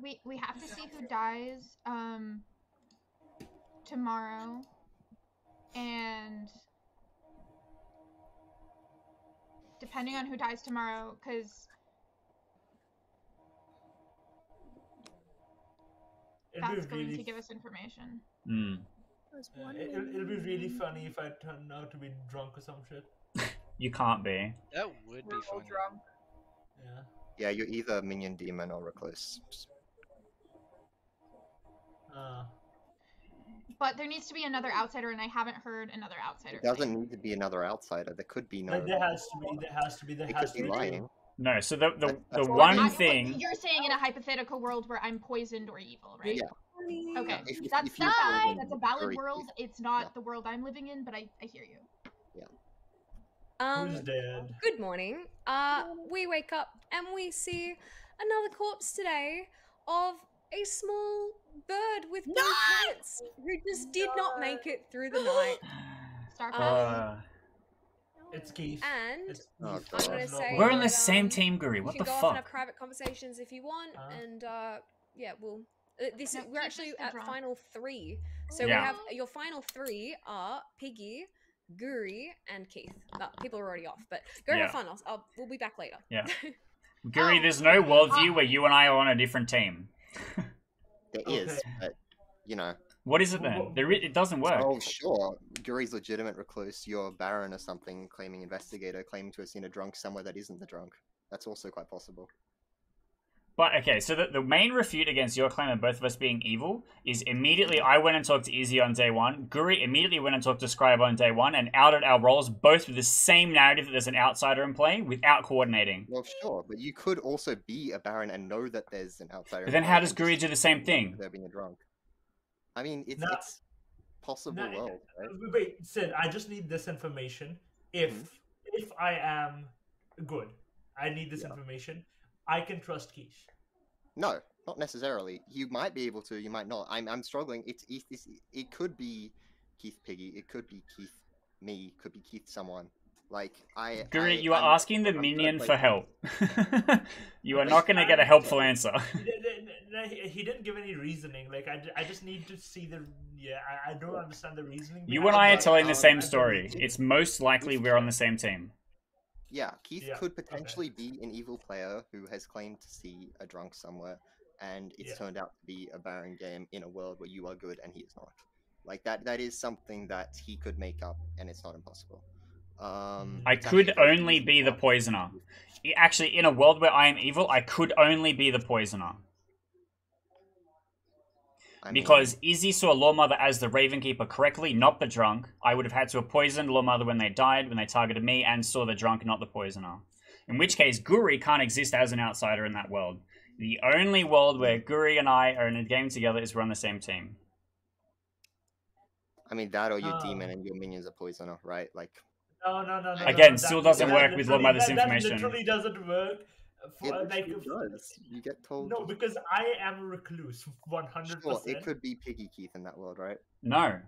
me. We have to see who dies tomorrow, and depending on who dies tomorrow, because that's going to give us information. There's one It'll be really funny if I turn out to be drunk or some shit. You can't be. That would be We're all funny. drunk. Yeah. Yeah, you're either minion, demon, or recluse. But there needs to be another outsider, and I haven't heard another outsider. It doesn't need to be another outsider. There could be no. There has to be. They could be lying. No, so the That's one I- thing. You're saying in a hypothetical world where I'm poisoned or evil, right? Yeah. Okay, If that's you're fine. poisoned, That's a valid very world. easy. It's not Yeah. the world I'm living in, but I hear you. Who's dead? Good morning. We wake up and we see another corpse today of a small bird with blue pants who just did not make it through the night. Starfire. It's Keith. And It's Oh, Keith. God. I'm gonna say We're on the that, same team, Guri. you What can the go off and have fuck? private conversations if you want, and yeah, we'll. This No, is, we're keep actually us the at drunk. final 3, so Yeah. we have your final 3 are Piggy, Guri, and Keith. People are already off, but go Yeah. have fun. We'll be back later. Yeah. Guri, there's no worldview where you and I are on a different team. There is, Okay. but you know. What is it then? It doesn't work. Oh, sure. Guri's legitimate recluse. You're Baron or something, claiming investigator, claiming to have seen a drunk somewhere that isn't the drunk. That's also quite possible. But okay, so the main refute against your claim of both of us being evil is immediately I went and talked to Izzy on day 1. Guri immediately went and talked to Scribe on day 1 and outed our roles both with the same narrative that there's an outsider in play without coordinating. Well, sure, but you could also be a Baron and know that there's an outsider. But then in how play does and Guri just do the same thing? There being a drunk. I mean, Now, it's possible now, world, right? wait, Sid, I just need this information. If I am good, I need this Yeah. information. I can trust Keith. No, not necessarily. You might be able to, you might not. I'm struggling. It could be Keith Piggy, it could be Keith me, could be Keith someone. Like Guri, you are asking the I'm minion like, for help. You are Like, not going to get a helpful answer. He didn't give any reasoning. Like I just need to see the. Yeah, I don't understand the reasoning. You behind and I are it, telling the but same I story. believe- It's most likely we're on the same team. yeah, Keith Yeah, could okay. potentially be an evil player who has claimed to see a drunk somewhere, and it's Yeah. turned out to be a barren game in a world where you are good and he is not. Like that is something that he could make up, and it's not impossible. I It's actually could very only easy be the to poisoner. Actually, in a world where I am evil, I could only be the poisoner. I Because mean, Izzy saw Lawmother as the Ravenkeeper correctly, not the drunk. I would have had to have poisoned Lawmother when they died, when they targeted me, and saw the drunk, not the poisoner. In which case, Guri can't exist as an outsider in that world. The only world where Guri and I are in a game together is we're on the same team. I mean that or your demon and your minions are poisoner, right? Like No. Again, That- still doesn't work with literally- Lawmother's that information. literally doesn't work. it For, like, literally does. You get told. no, because I am a recluse, 100%. Sure, it could be Piggy Keith in that world, right? No.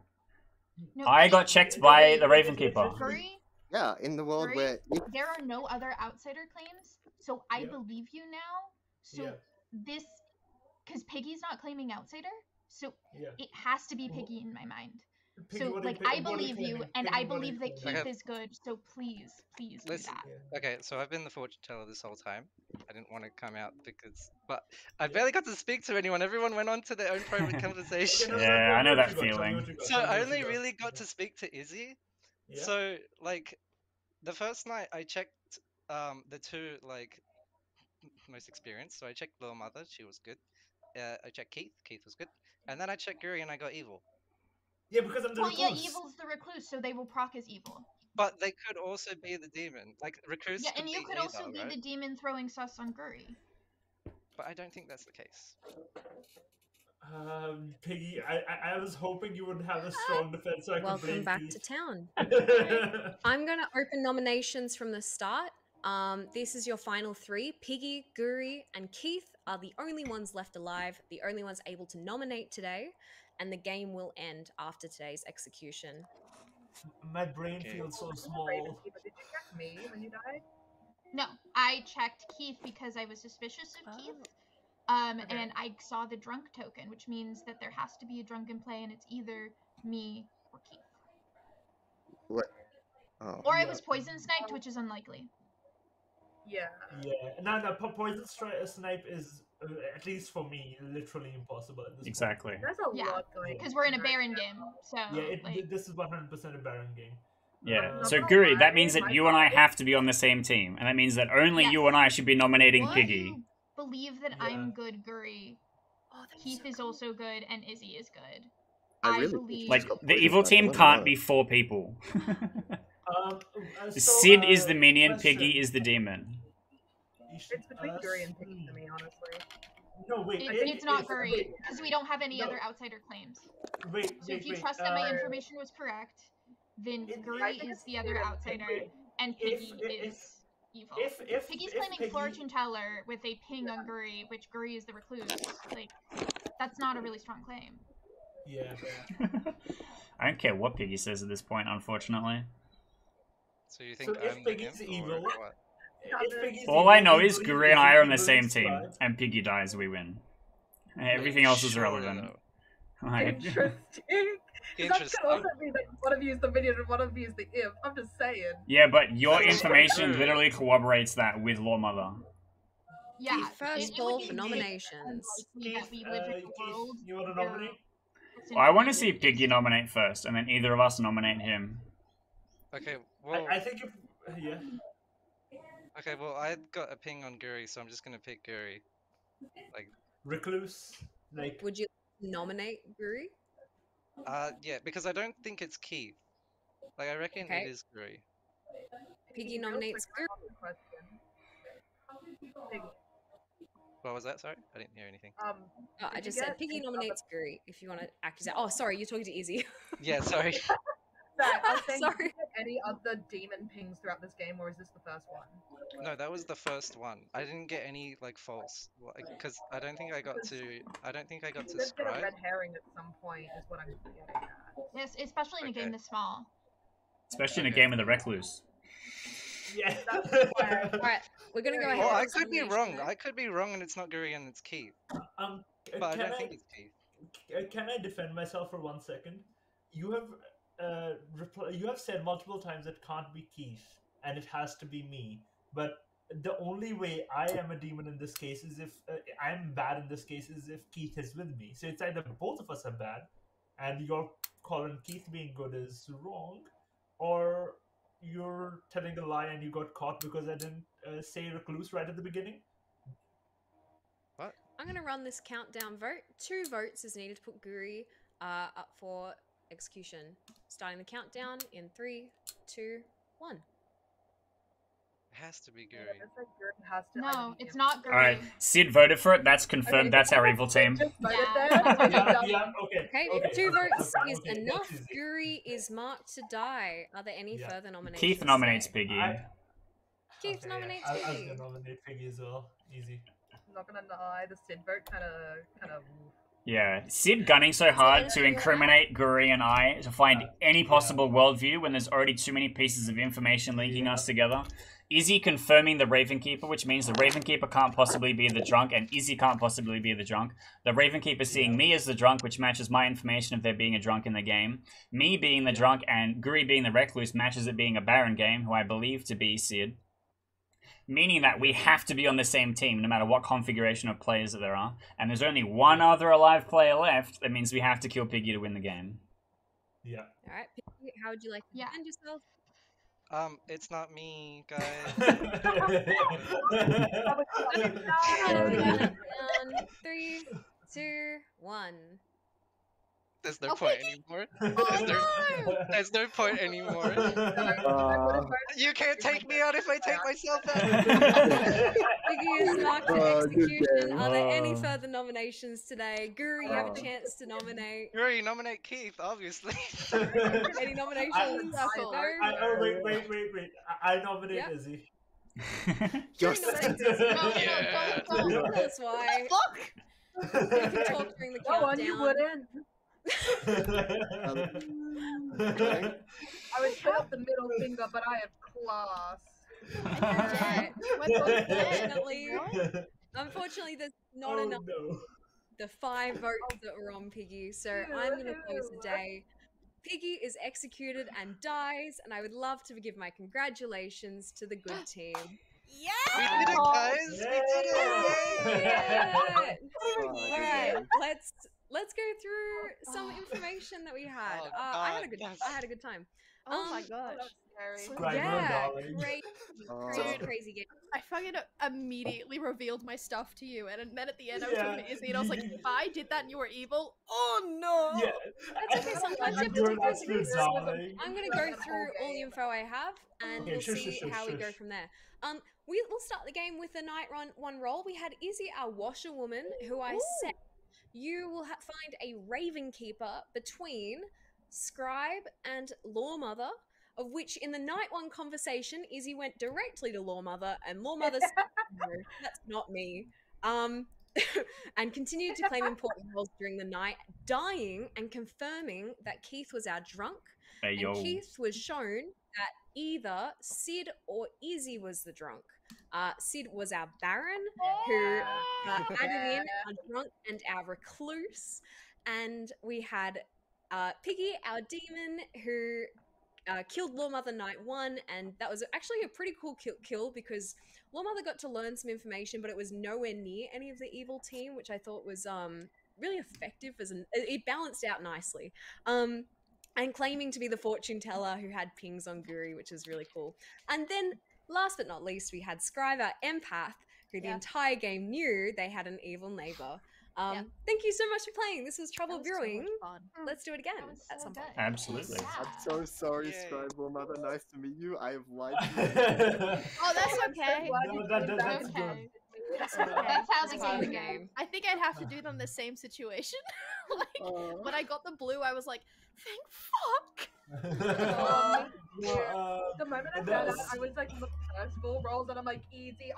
No, I Keith, got checked No, by it- the it- Ravenkeeper. Guri, Yeah, in the world Guri, where there are no other outsider claims, so I Yeah. believe you now. So Yeah. this, because Piggy's not claiming outsider, so Yeah. it has to be Well, Piggy in my mind. Piggy, So what are you like pi- I what are you believe you, claiming? and Piggy, I what are you believe that claiming? Keith is good. So please do Listen, that. Yeah. Okay, so I've been the fortune teller this whole time. I didn't want to come out but I barely got to speak to anyone. Everyone went on to their own private Okay, conversation. no, Yeah, I know tell me that what you got, tell me feeling. what you got, So tell me I what you only got. really got to speak to Izzy. Yeah. So like the first night I checked the two like most experienced. So I checked Little Mother, she was good. I checked Keith, Keith was good. And then I checked Guri and I got evil. Yeah, because I'm the Well, yeah, recluse. evil's the recluse, so they will proc as evil. But they could also be the demon. Like recluse Yeah, could and you be could either, also be right? the demon throwing sus on Guri. But I don't think that's the case. Piggy, I was hoping you would have a strong defense so I could Welcome blame back Keith. to town. I'm gonna open nominations from the start. This is your final three. Piggy, Guri, and Keith are the only ones left alive, the only ones able to nominate today, and the game will end after today's execution. My brain Okay. feels so Raven small. Keeper, did you check me when you died? No, I checked Keith because I was suspicious of Keith. Okay. And I saw the drunk token, which means that there has to be a drunken play, and it's either me or Keith. what? Oh, Or I Yeah. was poison sniped, which is unlikely. Yeah. Yeah, no, poison snipe is at least for me literally impossible at this Exactly. There's a Yeah, lot going on. Because we're in a right Baron now. game, so point. Yeah, like, this is 100% a Baron game. Yeah. Not So gonna Guri, that lie, means that my you and I vibe- have to be on the same team, and that means that only Yes. you and I should be nominating what? Piggy. You believe that Yeah. I'm good, Guri. Oh, that's Keith so is cool. also good, and Izzy is good. I I really believe. Like, got the poison evil sniped, team I wouldn't can't know. be 4 people. So, Sid is the minion, question. Piggy is the demon. It's between Guri and Piggy to me, honestly. No, wait. It's not Guri, wait, because we don't have any no. other outsider claims. Wait, So if you wait, trust that my information was correct, then I Guri think is it's the other Sid and outsider, Piggy. and Piggy is evil. Piggy's claiming Piggy, fortune teller with a ping on Guri, which Guri is the recluse. Like, that's not a really strong claim. Yeah. I don't care what Piggy says at this point, unfortunately. So you think So if I'm the Piggy's imp, evil, or what? if Piggy's All evil, I know you is believe Guri and I are on the Izzy, same believes team, Slides. and Piggy dies, we win. Everything else is Sure, irrelevant. though. Like, Interesting. 'Cause that Interesting. could also be that one of you is the minion and one of you is the imp. I'm just saying. yeah, but your That's information true. literally corroborates that with Lawmother. Yeah, First it call would for be nominations. unlikely that we live in a world you want to where nominate? this Well, I want to see information Piggy is- nominate first, and then either of us nominate him. Okay, well, I think if yeah. okay, well, I got a ping on Guri, so I'm just gonna pick Guri. Recluse, like Would you nominate Guri? Yeah, because I don't think it's Keith. Like, I reckon Okay. it is Guri. Piggy Real nominates quick, Guri. I have a question. Piggy. What was that? Sorry, I didn't hear anything. Oh, Did I you just said get Piggy any other- nominates Guri if you want to act as. Oh, sorry, you're talking to Izzy. Yeah, sorry. Sorry, I was saying, Sorry. did you get any other demon pings throughout this game, or is this the first one? No, that was the first one. I didn't get any like false, because I don't think I got to. I don't think I got You to did get a scribe. red herring at some point, is what I'm getting at. Yes, especially in a game Okay. this small. Especially in a Okay. game with a recluse. Yeah. All right, we're gonna go ahead. Oh, I with could be nomination wrong. then. I could be wrong, and it's not Guri and it's Keith. Um, But I can don't I think it's Keith. can I defend myself for 1 second? You have you have said multiple times it can't be Keith and it has to be me. But the only way I am a demon in this case is if I'm bad in this case is if Keith is with me. So it's either both of us are bad, and you're calling Keith being good is wrong, or you're telling a lie and you got caught because I didn't say recluse right at the beginning. What? I'm gonna run this countdown vote. 2 votes is needed to put Guri up for execution. Starting the countdown in 3, 2, 1. It has to be Yeah, Guri. looks like Guri has to No, either be it's him- not Guri. Alright, Sid voted for it. That's confirmed. Okay, That's our evil team. Just voted Yeah, there. that's what Yeah, done. yeah, okay. Okay, 2 votes okay, is okay, that's enough. easy. Guri is marked to die. Are there any Yeah. further nominations? Keith nominates today? Piggy. Keith Okay, nominates I was Piggy. gonna nominate Piggy as well. Easy. I'm not gonna lie, the Sid vote kind of. Yeah, Sid gunning so hard to incriminate Guri and I to find any possible worldview when there's already too many pieces of information linking us together. Izzy confirming the Raven Keeper, which means the Raven Keeper can't possibly be the drunk, and Izzy can't possibly be the drunk. The Raven Keeper seeing me as the drunk, which matches my information of there being a drunk in the game. Me being the drunk and Guri being the recluse matches it being a Baron game, who I believe to be Sid. Meaning that we have to be on the same team, no matter what configuration of players that there are. And there's only one other alive player left. That means we have to kill Piggy to win the game. Yeah. All right, Piggy, how would you like to Yeah. defend yourself? It's not me, guys. Countdown, 3, 2, 1. There's no Oh, point Piggy! anymore. Oh, There's no point anymore. You can't take me out if I take myself out. Piggy is marked for Oh, good execution. game. Are there any Oh. further nominations today? Guru, you have a Oh. chance to nominate. Guri, nominate Keith, obviously. Any nominations? Circle. No? Wait. I nominate Yep. Izzy. Guru Just nominates Izzy. No, Yeah. don't tell us why. Fuck! We can talk during the Go on, you countdown. wouldn't. Okay. I would put up the middle finger, but I have class. Alright. Dead. Unfortunately, there's not Oh enough no. the 5 votes that were on Piggy, so I'm going to close the day. Piggy is executed and dies, and I would love to give my congratulations to the good team. We did it, guys. We did it. Yeah! Oh, All good right, game. let's go through some information that we had. Oh, I had a God, good yes. I had a good time. Oh my Um, gosh. That's scary. Scribe, Yeah, darling. crazy Oh. crazy game. I fucking immediately revealed my stuff to you, and then at the end I was talking to Yeah. Izzy, and I was like, if I did that and you were evil, oh no! Yeah. That's okay. Sometimes you have to You're take an those absolute risks. darling. I'm gonna go through all the info I have, and Okay, we'll shush, see shush, shush, how we go shush. from there. We'll start the game with a night one roll. We had Izzy, our washerwoman, who I said you will find a Raven Keeper between Scribe and Lawmother, of which in the night one conversation, Izzy went directly to Lawmother, and Lawmother said, no, that's not me. And continued to claim important roles during the night, dying and confirming that Keith was our drunk. Hey, yo. And Keith was shown that either Sid or Izzy was the drunk. Sid was our Baron, who added in our drunk and our recluse. And we had Piggy, our demon, who killed Lawmother night 1. And that was actually a pretty cool kill because Lawmother got to learn some information, but it was nowhere near any of the evil team, which I thought was really effective. It balanced out nicely. And claiming to be the fortune teller who had pings on Guri, which is really cool. And then, last but not least, we had Scribe, our empath, who the entire game knew they had an evil neighbor. Thank you so much for playing. This was Trouble That was so Brewing. much fun. Let's do it again That was at so some point. good. Absolutely. I'm so sorry, Yay. Scribe Mother. Nice to meet you. I have lied to you. Oh, that's okay. No, that's Okay. good. That's okay. That's how It's the part of the game goes. game. I think I'd have to do them the same situation. Like when I got the blue, I was like, thank fuck. Yeah, The moment I found out, I was like, look, first 4 rolls, and I'm like, easy.